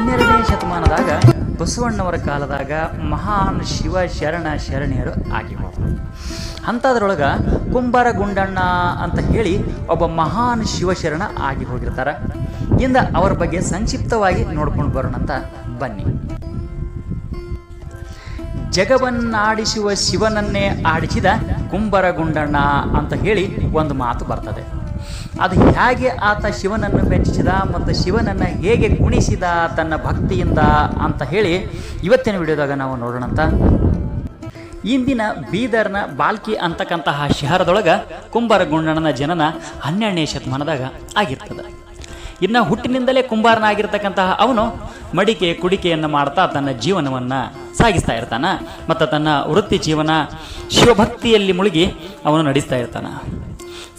12ನೇ ಶತಮಾನದಾಗ ಬಸವಣ್ಣವರ ಕಾಲದಾಗ ಮಹಾನ್ ಶಿವ ಶರಣ ಶರಣಿಯರು ಆಗಿರ್ಬೋದು. ಅಂಥದ್ರೊಳಗೆ ಕುಂಬಾರ ಗುಂಡಣ್ಣ ಅಂತ ಹೇಳಿ ಒಬ್ಬ ಮಹಾನ್ ಶಿವಶರಣ ಆಗಿ ಹೋಗಿರ್ತಾರೆ. ಇಂದ ಅವರ ಬಗ್ಗೆ ಸಂಕ್ಷಿಪ್ತವಾಗಿ ನೋಡ್ಕೊಂಡು ಬರೋಣ ಅಂತ ಬನ್ನಿ. ಜಗವನ್ನಾಡಿಸುವ ಶಿವನನ್ನೇ ಆಡಿಸಿದ ಕುಂಬಾರ ಗುಂಡಣ್ಣ ಅಂತ ಹೇಳಿ ಒಂದು ಮಾತು ಬರ್ತದೆ. ಅದು ಹೇಗೆ ಆತ ಶಿವನನ್ನು ಮೆಚ್ಚಿಸಿದ ಮತ್ತು ಶಿವನನ್ನು ಹೇಗೆ ಕುಣಿಸಿದ ತನ್ನ ಭಕ್ತಿಯಿಂದ ಅಂತ ಹೇಳಿ ಇವತ್ತಿನ ವಿಡಿಯೋದಾಗ ನಾವು ನೋಡೋಣ ಅಂತ. ಇಂದಿನ ಬೀದರ್ನ ಬಾಲ್ಕಿ ಅಂತಕ್ಕಂತಹ ಶಹರದೊಳಗೆ ಕುಂಬಾರ ಗುಂಡಣ್ಣನ ಜನನ 12ನೇ ಶತಮಾನದಾಗ ಆಗಿರ್ತದೆ. ಇನ್ನು ಹುಟ್ಟಿನಿಂದಲೇ ಕುಂಬಾರನಾಗಿರ್ತಕ್ಕಂತಹ ಅವನು ಮಡಿಕೆ ಕುಡಿಕೆಯನ್ನು ಮಾಡ್ತಾ ತನ್ನ ಜೀವನವನ್ನು ಸಾಗಿಸ್ತಾ ಇರ್ತಾನೆ ಮತ್ತು ತನ್ನ ವೃತ್ತಿ ಜೀವನ ಶಿವಭಕ್ತಿಯಲ್ಲಿ ಮುಳುಗಿ ಅವನು ನಡೆಸ್ತಾ ಇರ್ತಾನೆ.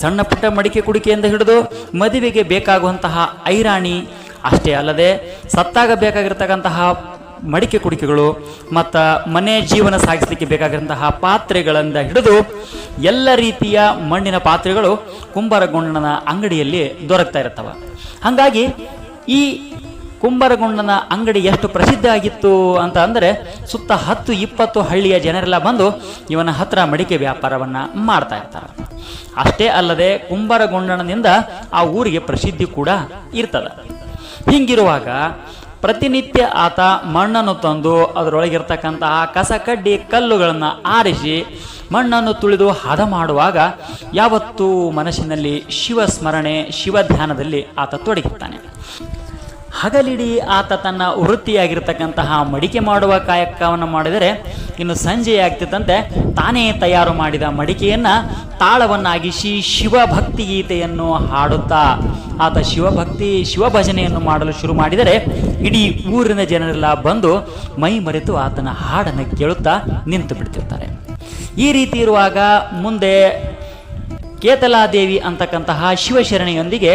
ಸಣ್ಣ ಪುಟ್ಟ ಮಡಿಕೆ ಕುಡಿಕೆಯಿಂದ ಹಿಡಿದು ಮದುವೆಗೆ ಬೇಕಾಗುವಂತಹ ಐರಾಣಿ, ಅಷ್ಟೇ ಅಲ್ಲದೆ ಸತ್ತಾಗ ಬೇಕಾಗಿರ್ತಕ್ಕಂತಹ ಮಡಿಕೆ ಕುಡಿಕೆಗಳು ಮತ್ತು ಮನೆ ಜೀವನ ಸಾಗಿಸಲಿಕ್ಕೆ ಬೇಕಾಗಿರುವಂತಹ ಪಾತ್ರೆಗಳಿಂದ ಹಿಡಿದು ಎಲ್ಲ ರೀತಿಯ ಮಣ್ಣಿನ ಪಾತ್ರೆಗಳು ಕುಂಬಾರ ಗುಂಡಣ್ಣನ ಅಂಗಡಿಯಲ್ಲಿ ದೊರಕ್ತಾ ಇರ್ತವೆ. ಹಾಗಾಗಿ ಈ ಕುಂಬಾರ ಗುಂಡಣ್ಣನ ಅಂಗಡಿ ಎಷ್ಟು ಪ್ರಸಿದ್ಧ ಆಗಿತ್ತು ಅಂತ ಅಂದರೆ ಸುತ್ತ 10-20 ಹಳ್ಳಿಯ ಜನರೆಲ್ಲ ಬಂದು ಇವನ ಹತ್ರ ಮಡಿಕೆ ವ್ಯಾಪಾರವನ್ನು ಮಾಡ್ತಾ ಇರ್ತಾರೆ. ಅಷ್ಟೇ ಅಲ್ಲದೆ ಕುಂಬಾರ ಗುಂಡಣ್ಣನಿಂದ ಆ ಊರಿಗೆ ಪ್ರಸಿದ್ಧಿ ಕೂಡ ಇರ್ತದೆ. ಹೀಗಿರುವಾಗ ಪ್ರತಿನಿತ್ಯ ಆತ ಮಣ್ಣನ್ನು ತಂದು ಅದರೊಳಗಿರ್ತಕ್ಕಂತಹ ಕಸ ಕಡ್ಡಿ ಕಲ್ಲುಗಳನ್ನು ಆರಿಸಿ ಮಣ್ಣನ್ನು ತುಳಿದು ಹದ ಮಾಡುವಾಗ ಯಾವತ್ತೂ ಮನಸ್ಸಿನಲ್ಲಿ ಶಿವ ಸ್ಮರಣೆ ಶಿವ ಧ್ಯಾನದಲ್ಲಿ ಆತ ತೊಡಗಿರ್ತಾನೆ. ಹಗಲಿಡೀ ಆತ ತನ್ನ ವೃತ್ತಿಯಾಗಿರ್ತಕ್ಕಂತಹ ಮಡಿಕೆ ಮಾಡುವ ಕಾಯಕವನ್ನು ಮಾಡಿದರೆ ಇನ್ನು ಸಂಜೆ ಆಗ್ತಿದ್ದಂತೆ ತಾನೇ ತಯಾರು ಮಾಡಿದ ಮಡಿಕೆಯನ್ನು ತಾಳವನ್ನಾಗಿಸಿ ಶಿವಭಕ್ತಿ ಗೀತೆಯನ್ನು ಹಾಡುತ್ತಾ ಆತ ಶಿವಭಜನೆಯನ್ನು ಮಾಡಲು ಶುರು ಮಾಡಿದರೆ ಇಡೀ ಊರಿನ ಜನರೆಲ್ಲ ಬಂದು ಮೈ ಮರೆತು ಆತನ ಹಾಡನ್ನು ಕೇಳುತ್ತಾ ನಿಂತು ಬಿಡ್ತಿರ್ತಾರೆ. ಈ ರೀತಿ ಇರುವಾಗ ಮುಂದೆ ಕೇತಲಾದೇವಿ ಅಂತಕ್ಕಂತಹ ಶಿವಶರಣೆಯೊಂದಿಗೆ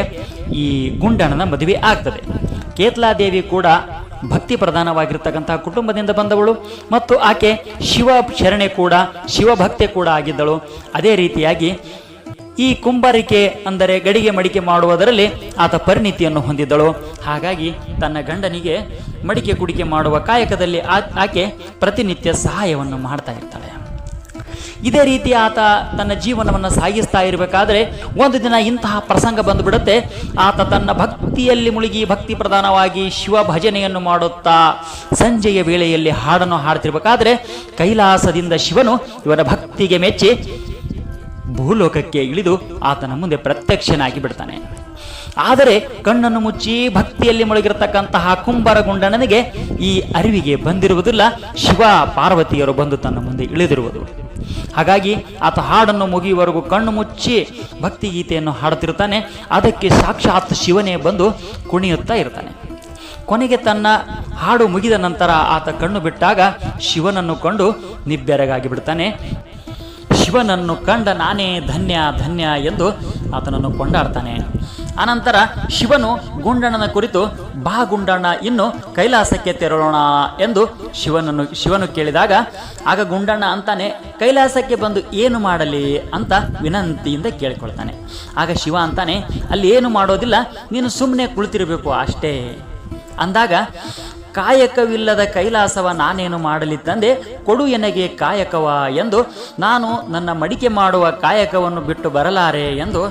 ಈ ಗುಂಡಣ್ಣನ ಮದುವೆ ಆಗ್ತದೆ. ಕೇತಲಾದೇವಿ ಕೂಡ ಭಕ್ತಿ ಪ್ರಧಾನವಾಗಿರ್ತಕ್ಕಂತಹ ಕುಟುಂಬದಿಂದ ಬಂದವಳು ಮತ್ತು ಆಕೆ ಶಿವ ಶರಣೆ ಕೂಡ ಶಿವಭಕ್ತೆ ಕೂಡ ಆಗಿದ್ದಳು. ಅದೇ ರೀತಿಯಾಗಿ ಈ ಕುಂಬಾರಿಕೆ ಅಂದರೆ ಗಡಿಗೆ ಮಡಿಕೆ ಮಾಡುವುದರಲ್ಲಿ ಆತ ಪರಿಣಿತಿಯನ್ನು ಹೊಂದಿದ್ದಳು. ಹಾಗಾಗಿ ತನ್ನ ಗಂಡನಿಗೆ ಮಡಿಕೆ ಕುಡಿಕೆ ಮಾಡುವ ಕಾಯಕದಲ್ಲಿ ಆಕೆ ಪ್ರತಿನಿತ್ಯ ಸಹಾಯವನ್ನು ಮಾಡ್ತಾ ಇರ್ತಾಳೆ. ಇದೇ ರೀತಿ ಆತ ತನ್ನ ಜೀವನವನ್ನು ಸಾಗಿಸ್ತಾ ಇರಬೇಕಾದ್ರೆ ಒಂದು ದಿನ ಇಂತಹ ಪ್ರಸಂಗ ಬಂದುಬಿಡುತ್ತೆ. ಆತ ತನ್ನ ಭಕ್ತಿಯಲ್ಲಿ ಮುಳುಗಿ ಭಕ್ತಿ ಪ್ರಧಾನವಾಗಿ ಶಿವ ಭಜನೆಯನ್ನು ಮಾಡುತ್ತಾ ಸಂಜೆಯ ವೇಳೆಯಲ್ಲಿ ಹಾಡನ್ನು ಹಾಡ್ತಿರ್ಬೇಕಾದ್ರೆ ಕೈಲಾಸದಿಂದ ಶಿವನು ಇವನ ಭಕ್ತಿಗೆ ಮೆಚ್ಚಿ ಭೂಲೋಕಕ್ಕೆ ಇಳಿದು ಆತನ ಮುಂದೆ ಪ್ರತ್ಯಕ್ಷನಾಗಿ ಬಿಡ್ತಾನೆ. ಆದರೆ ಕಣ್ಣನ್ನು ಮುಚ್ಚಿ ಭಕ್ತಿಯಲ್ಲಿ ಮುಳುಗಿರತಕ್ಕಂತಹ ಕುಂಬಾರ ಗುಂಡಣ್ಣನಿಗೆ ಈ ಅರಿವಿಗೆ ಬಂದಿರುವುದಿಲ್ಲ ಶಿವ ಪಾರ್ವತಿಯರು ಬಂದು ತನ್ನ ಮುಂದೆ ಇಳಿದಿರುವುದು. ಹಾಗಾಗಿ ಆತ ಹಾಡನ್ನು ಮುಗಿಯುವವರೆಗೂ ಕಣ್ಣು ಮುಚ್ಚಿ ಭಕ್ತಿ ಗೀತೆಯನ್ನು ಹಾಡುತ್ತಿರ್ತಾನೆ. ಅದಕ್ಕೆ ಸಾಕ್ಷಾತ್ ಶಿವನೇ ಬಂದು ಕುಣಿಯುತ್ತಾ ಇರ್ತಾನೆ. ಕೊನೆಗೆ ತನ್ನ ಹಾಡು ಮುಗಿದ ನಂತರ ಆತ ಕಣ್ಣು ಬಿಟ್ಟಾಗ ಶಿವನನ್ನು ಕಂಡು ನಿಬ್ಬೆರಗಾಗಿ ಬಿಡ್ತಾನೆ. ಶಿವನನ್ನು ಕಂಡ ನಾನೇ ಧನ್ಯ ಧನ್ಯ ಎಂದು ಆತನನ್ನು ಕೊಂಡಾಡ್ತಾನೆ. ಅನಂತರ ಶಿವನು ಗುಂಡಣ್ಣನ ಕುರಿತು ಬಾ ಗುಂಡಣ್ಣ ಇನ್ನು ಕೈಲಾಸಕ್ಕೆ ತೆರಳೋಣ ಎಂದು ಶಿವನು ಕೇಳಿದಾಗ ಆಗ ಗುಂಡಣ್ಣ ಅಂತಾನೆ, ಕೈಲಾಸಕ್ಕೆ ಬಂದು ಏನು ಮಾಡಲಿ ಅಂತ ವಿನಂತಿಯಿಂದ ಕೇಳಿಕೊಳ್ತಾನೆ. ಆಗ ಶಿವ ಅಂತಾನೆ, ಅಲ್ಲಿ ಏನು ಮಾಡೋದಿಲ್ಲ, ನೀನು ಸುಮ್ಮನೆ ಕುಳಿತಿರಬೇಕು ಅಷ್ಟೇ ಅಂದಾಗ, ಕಾಯಕವಿಲ್ಲದ ಕೈಲಾಸವ ನಾನೇನು ಮಾಡಲಿ ತಂದೆ, ಕೊಡು ಎನಗೆ ಕಾಯಕವ ಎಂದು ನಾನು ನನ್ನ ಮಡಿಕೆ ಮಾಡುವ ಕಾಯಕವನ್ನು ಬಿಟ್ಟು ಬರಲಾರೆ ಎಂದು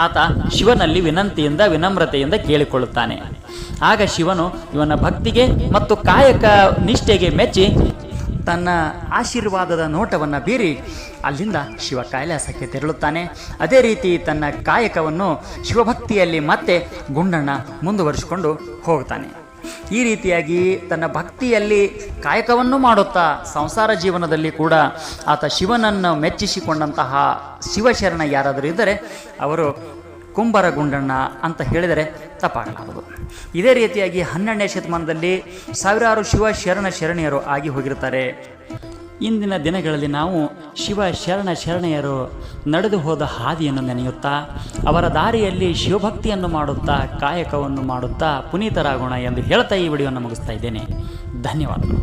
ಆತ ಶಿವನಲ್ಲಿ ವಿನಂತಿಯಿಂದ ವಿನಮ್ರತೆಯಿಂದ ಕೇಳಿಕೊಳ್ಳುತ್ತಾನೆ. ಆಗ ಶಿವನು ಇವನ ಭಕ್ತಿಗೆ ಮತ್ತು ಕಾಯಕ ನಿಷ್ಠೆಗೆ ಮೆಚ್ಚಿ ತನ್ನ ಆಶೀರ್ವಾದದ ನೋಟವನ್ನು ಬೀರಿ ಅಲ್ಲಿಂದ ಶಿವ ಕೈಲಾಸಕ್ಕೆ ತೆರಳುತ್ತಾನೆ. ಅದೇ ರೀತಿ ತನ್ನ ಕಾಯಕವನ್ನು ಶಿವಭಕ್ತಿಯಲ್ಲಿ ಮತ್ತೆ ಗುಂಡಣ್ಣ ಮುಂದುವರಿಸಿಕೊಂಡು ಹೋಗ್ತಾನೆ. ಈ ರೀತಿಯಾಗಿ ತನ್ನ ಭಕ್ತಿಯಲ್ಲಿ ಕಾಯಕವನ್ನು ಮಾಡುತ್ತಾ ಸಂಸಾರ ಜೀವನದಲ್ಲಿ ಕೂಡ ಆತ ಶಿವನನ್ನು ಮೆಚ್ಚಿಸಿಕೊಂಡಂತಹ ಶಿವಶರಣ ಯಾರಾದರೂ ಇದ್ದರೆ ಅವರು ಕುಂಬಾರ ಗುಂಡಣ್ಣ ಅಂತ ಹೇಳಿದರೆ ತಪ್ಪಾಗಲಾರದು. ಇದೇ ರೀತಿಯಾಗಿ 12ನೇ ಶತಮಾನದಲ್ಲಿ ಸಾವಿರಾರು ಶಿವ ಶರಣೆಯರು ಆಗಿ ಹೋಗಿರ್ತಾರೆ. ಇಂದಿನ ದಿನಗಳಲ್ಲಿ ನಾವು ಶಿವ ಶರಣೆಯರು ನಡೆದು ಹೋದ ಹಾದಿಯನ್ನು ನೆನೆಯುತ್ತಾ ಅವರ ದಾರಿಯಲ್ಲಿ ಶಿವಭಕ್ತಿಯನ್ನು ಮಾಡುತ್ತಾ ಕಾಯಕವನ್ನು ಮಾಡುತ್ತಾ ಪುನೀತರಾಗೋಣ ಎಂದು ಹೇಳ್ತಾ ಈ ವಿಡಿಯೋವನ್ನು ಮುಗಿಸ್ತಾ ಇದ್ದೇನೆ. ಧನ್ಯವಾದಗಳು.